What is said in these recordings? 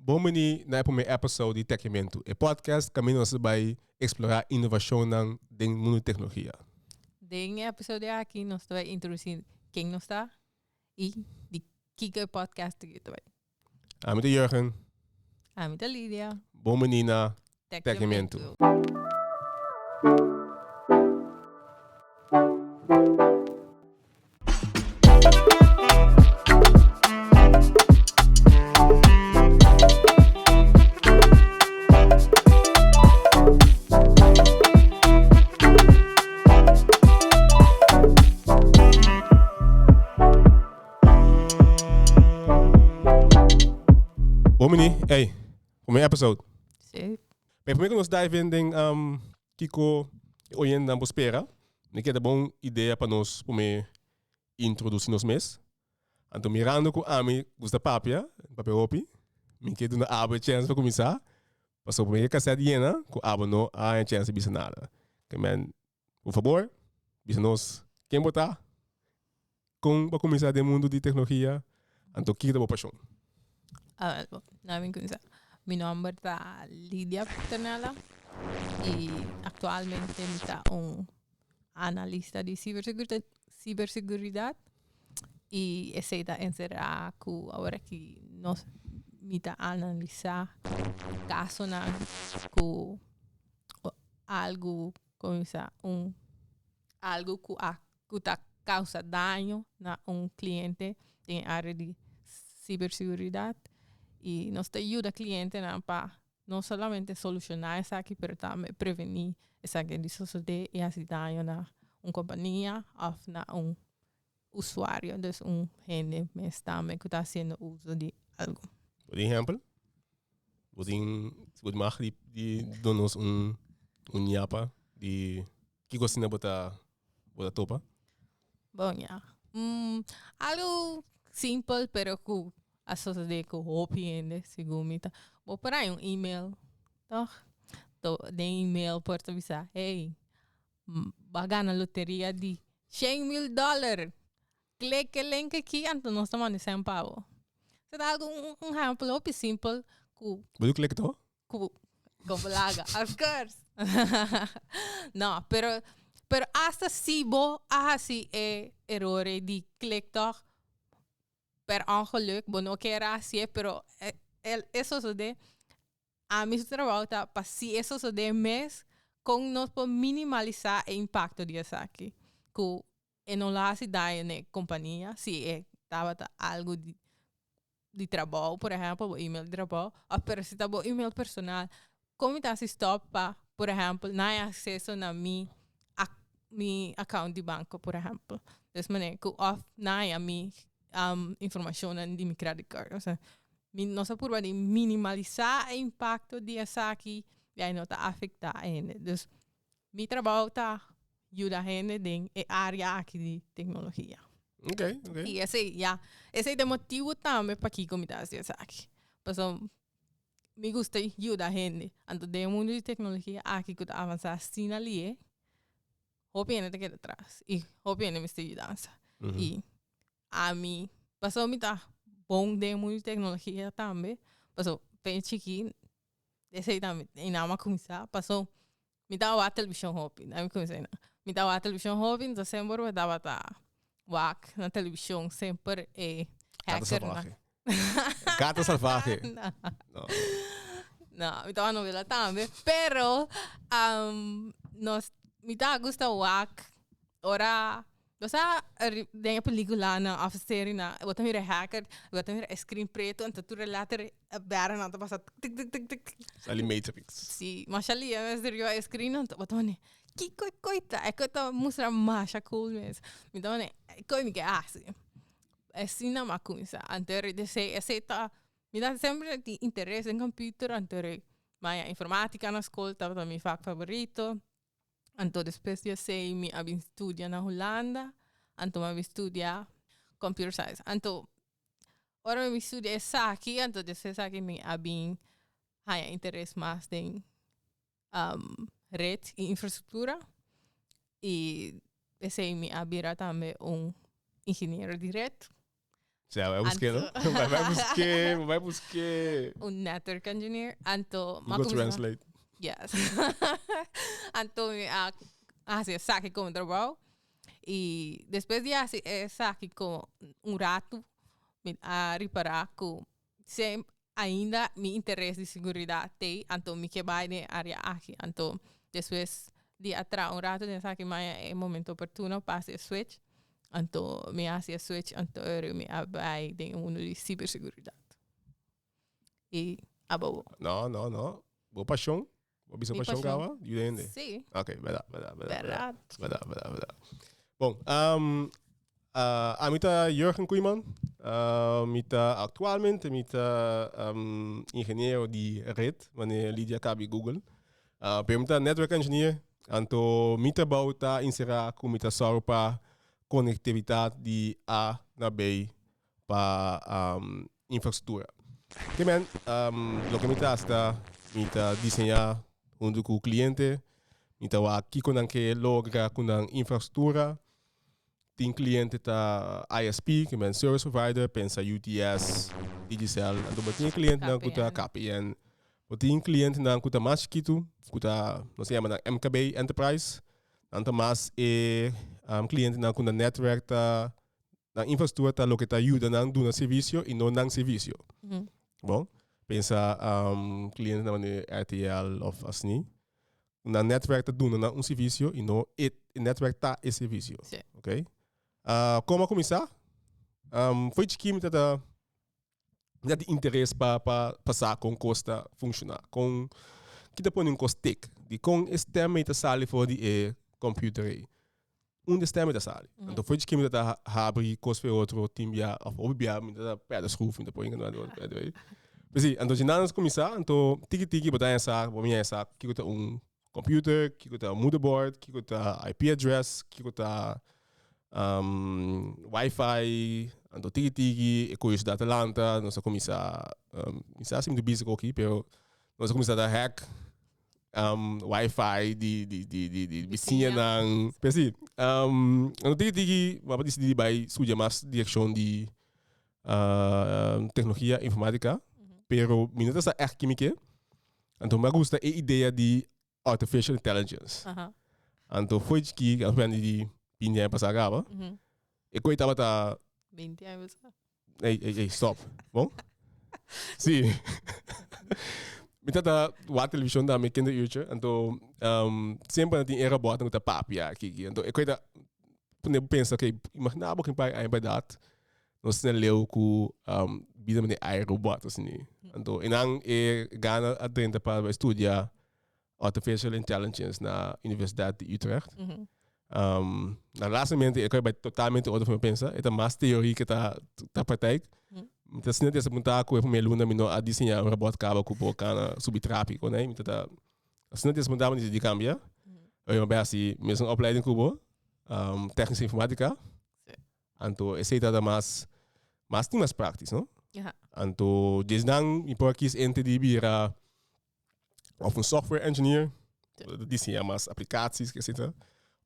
Bom meni na episódio de Tecimento, o podcast caminho nós vai explorar inovação na mundo de tecnologia. Em episódio aqui nós vamos introduzir quem nós está e de que podcast que vai. Amit Jurgen. Amit Lídia. Bom meni na Tecimento. Bom meni, hey, como é o episódio? Sim. Bem, primeiro nós dive in Kiko hoje na espera. Eu quero uma ideia para nós introduzir nos mês. Então mirando com Ami gusta papia opi. Me quero na aba chance para começar. Passou por meio cassete llena, com aba não há chance de nada. Que man, por favor, bisa nós quem botar para começar do mundo de tecnologia. Então que é a paixão. Mi nome é Lídia Paternella e atualmente sou analista de ciberseguridade e essa é que agora que nós analisar caso na com algo começa algo que causa dano na cliente em área de ciberseguridade. E nós ajuda o cliente para não somente solucionar isso aqui, mas também prevenir isso aqui de suceder e assim daño na companhia ou na usuário, então gente mas também que está fazendo uso de algo. Por exemplo, você mag die doen ons nyapa die kiko sina bota topa. Bom, algo simples, pero que associado com opinião, segundo vou por aí e-mail, toch? De e-mail por avisar, hey, baga na loteria de $100,000. Clique o link aqui, então nós estamos de centavo. Se dá algo exemplo simples, Você clica to? Com laga, of course. Não, pero hasta si bo assim erro de click toch per ongeluk, não quero assim, pero isso sucede a mim trabalho para se isso suceder mês com nós por minimalizar o impacto disso aqui, que não lá se dá na companhia, se tava algo de trabalho, por exemplo, e-mail de trabalho, ou se tá e-mail personal, como está se stop para, por exemplo, não há acesso na minha account de banco, por exemplo, dessa maneira que não há minha informação de meu credit card, ou seja, nossa curva de minimalizar o impacto disso aqui e não está afetar ainda. Então, meu trabalho está ajuda a gente em área aqui de tecnologia. Ok. E esse é o motivo também para que comitas isso aqui. Porque me gusta ajudar a gente. Então, no mundo de tecnologia, aqui que está avançando assim ali, opinião te queda atrás. E opinião me está ajudando. E a mim, passou me tá bom no mundo de tecnologia também. Passou, pense que esse aí também, e não mais começar, passou, me dá a televisão hobby. Não me comecei, não. Me dá a televisão hobby, então sempre eu dava wak na televisão sempre hacker Gato salvaje. não então a novela também pero nós me dá gusta wak ora dosa tem a película na a série na eu também hacker eu também screen preto então tu later bara na passa tic tic tic tic ali Matrix. sim mas ali é serio a screen então botone que coita é que eu mostrar mais cool mesmo então né como que assim assim não mais começa anterior de ser tá me dá sempre de interesse em computer anterior mas informática na escola estava meu fac favorito então depois de sei me abin estudia na Holanda então me estudia computer science então ora me estudia essa aqui então depois aqui me abin interesse mais em rede e infraestrutura e esse me abrirá também engenheiro de rede Sia, vai buscar, não? Vai buscar. Network engineer. Anto, Google Translate. Yes. Anto, assim, saque como trabalho. E depois de assim, saque como rato, a reparar que sempre ainda me interessa de segurança tem, então me quebai na área aqui. Então, depois de atrás rato, de saque mais é momento oportuno para fazer switch. Então, me hace switch, então eu me abai de de cibersegurança. E abo. Não. Boa paixão. Boa visão paixão, Gawa. You entende? Sim. Ok, vai dar. Verdade. Bom, a mim tá Jurgen Koeman. Atualmente, engenheiro de rede, wanneer Lydia Kabi Google. Permita network engineer. Então, mita bauta inserar com mita sorpa conectividade de A na B para infraestrutura. Que men, lo que mita desenhar junto com o cliente, mita wa kiko nang que logra com infraestrutura. Tem cliente tá ISP, que é Service Provider, pensa UTS, Digicel. Então, tem cliente não kuta KPN. Tem cliente não kuta mais chiquito, kuta, nós chamamos MKB Enterprise. Então, mais cliente não kuta network tá, na infraestrutura tá lo que tá ajuda não do serviço e não não serviço. Bom, pensa cliente não RTL of assim. Na network tá do não serviço e não network tá esse serviço. Ok? Como começar? Foi de que me dá interesse para passar com costa funcionar. Com que depois um costec. De com este meio da sala for de computer aí. Deste da sala. Então foi de que me dá abrir costa outro timbia ou bia me dá pedra schroef depois não é. Mas então de nada começar, então tiki botar essa, vou minha essa, que tá computer, que tá motherboard, que tá IP address, que tá Wi-Fi, então tiki e coisas da Atlanta, nós começar assim muito busy aqui, pero nós começar a hack Wi-Fi de vizinha nang, pensi, então tiki vamos decidir vai suja mais direção de tecnologia informática, pero minutos essa é química, então me gusta a ideia de artificial intelligence, então foi que eu aprendi de 20 anos passado, e que eu estava 20 anos. Ei, stop. Bom? Sim. Me tata a televisão da minha kinder uurtje, então sempre tem era bota com a papia aqui, então eu ainda pensa que imaginava que pai aí vai dar, nós não leu com vida de aerobot assim, então e não gana a dentro para estudar artificial intelligence na Universidade de Utrecht. Na laatste ik kan bij totalmente outra forma pensar, é mais teoria que tá pratica. Então se não tem essa montar com a minha aluna mino a desenhar robot cabo com bocana subtrápico, né? Então se não tem essa montar de cambia, eu vou assim mesmo opleiding cubo, técnica informática. Então esse é mais tem mais prática, não? Então desde não importa que ente de bira of software engineer, desenhar mais aplicações que etc.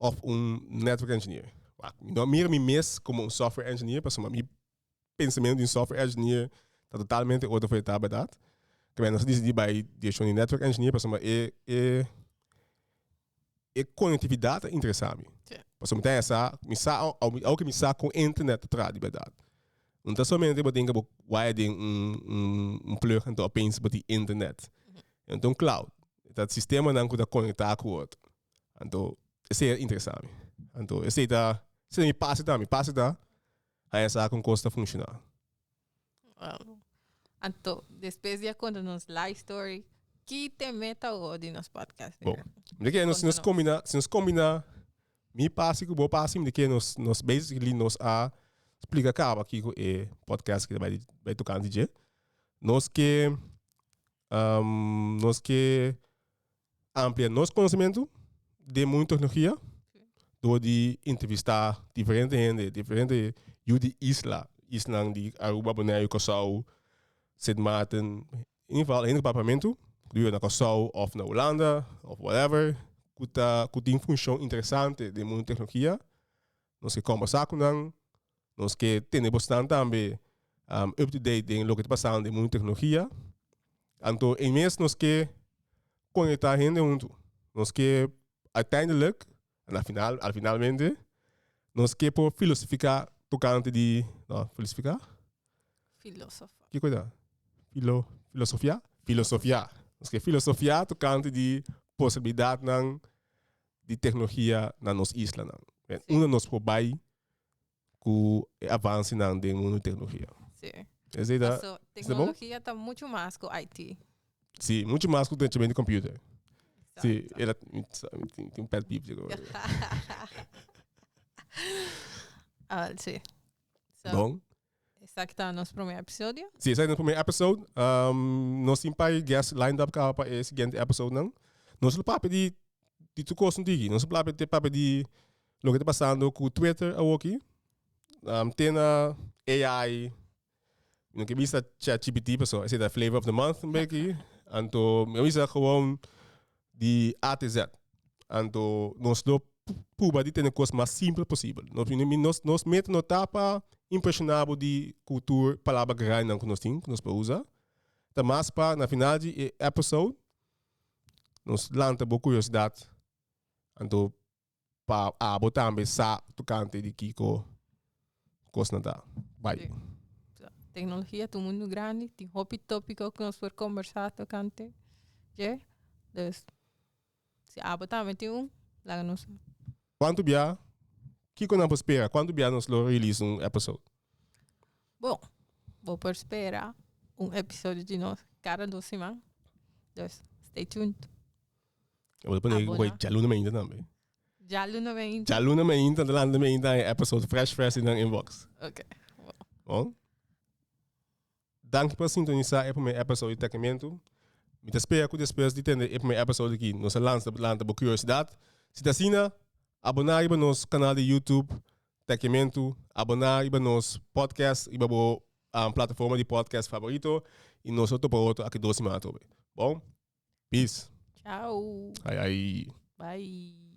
Of network engineer. Não meer me mes como software engineer, mas meu pensamento de software engineer está totalmente outra foi a verdade. Que nós dizemos by de network engineer, mas conectividade é interessante. Mas tem essa, ao que me sa com internet atrás de verdade. Não somente eu tenho que wired plug então apenas para internet. Então cloud, o sistema não pode conectar com o outro. Então isso é interessante. Então, isso me passa, aí essa com costa funcionar. Então, depois de contar nos live story, que te meta o de nos podcast. Bom, de que se nos combina, me passa que o bom passe, de que nos basically nos a explica acaba aqui com o podcast que vai tocar no DJ. Nós que ampliar nosso conhecimento de muita tecnologia, do de entrevistar diferente gente, diferente de isla de Aruba, Bonaire, Curaçao, Sint Maarten, in ieder geval in het departamento, do na Curaçao of na Holanda of whatever, que tem função interessante de muita tecnologia, nós que conversar com nós que tem bastante também up-to-date em lo que está passando em muita tecnologia. Então, em mês, nós que conectar gente junto. Nós que, uiteindelijk, finalmente, nós que por filosoficar tocante de... Não, filosoficar? Filósofo. Que coisa? Filosofia? Filosofia. Nós que filosofia tocante de possibilidade de tecnologia na nossa isla. Um de nós probai que avance na mundo de tecnologia. Sim. Então, tecnologia está muito mais que o IT. Sim, muito mais que o treinamento de computer. Sim, ela tem pet peeps agora. Sim. Bom. Esse aqui está o nosso primeiro episódio. Sim, esse é o nosso primeiro episódio. Nós temos para guest lined up para o seguinte episódio. Não? Nós vamos falar de tudo coisa aqui. Nós vamos falar de o que está passando com o Twitter aqui. Tem a AI, que visa ChatGPT, pessoal. Esse é o flavor of the month aqui. Então, eu visa gewoon de A a Z. Então, nós proba de ter uma coisa mais simples possível. Nós metemos no tapa impressionável de cultura, palavra grande que nós temos, que nós podemos usar. Então, mais para, na final do episódio, nós lançamos boa curiosidade. Então, para botar também sa tocante de Kiko, coisa nada. Bye. Tecnologia é um mundo grande, tem tópico que nós podemos conversar tocante. Yeah? Dus, se também tem lá nos. Quanto bia, Kiko não espera? Quanto bia nós release episódio? Bom, vou esperar episódio de nós cada 2 semanas. Dus, stay tuned. Eu vou pôr já luna ainda também. Já luna ainda. Já luna ainda, de landa ainda episódio fresh in the inbox. Ok. Bom. Dank por sintonizar o primeiro episódio de Tecamento. Me espero que depois de ter o primeiro episódio aqui, nós lançamos por curiosidade. Se está assim, abonar para nosso canal de YouTube, Tecamento, abonar para nosso podcast, e para a plataforma de podcast favorito, e nós outro para outro aqui 2 semanas. Bom? Peace. Tchau. Ai. Bye.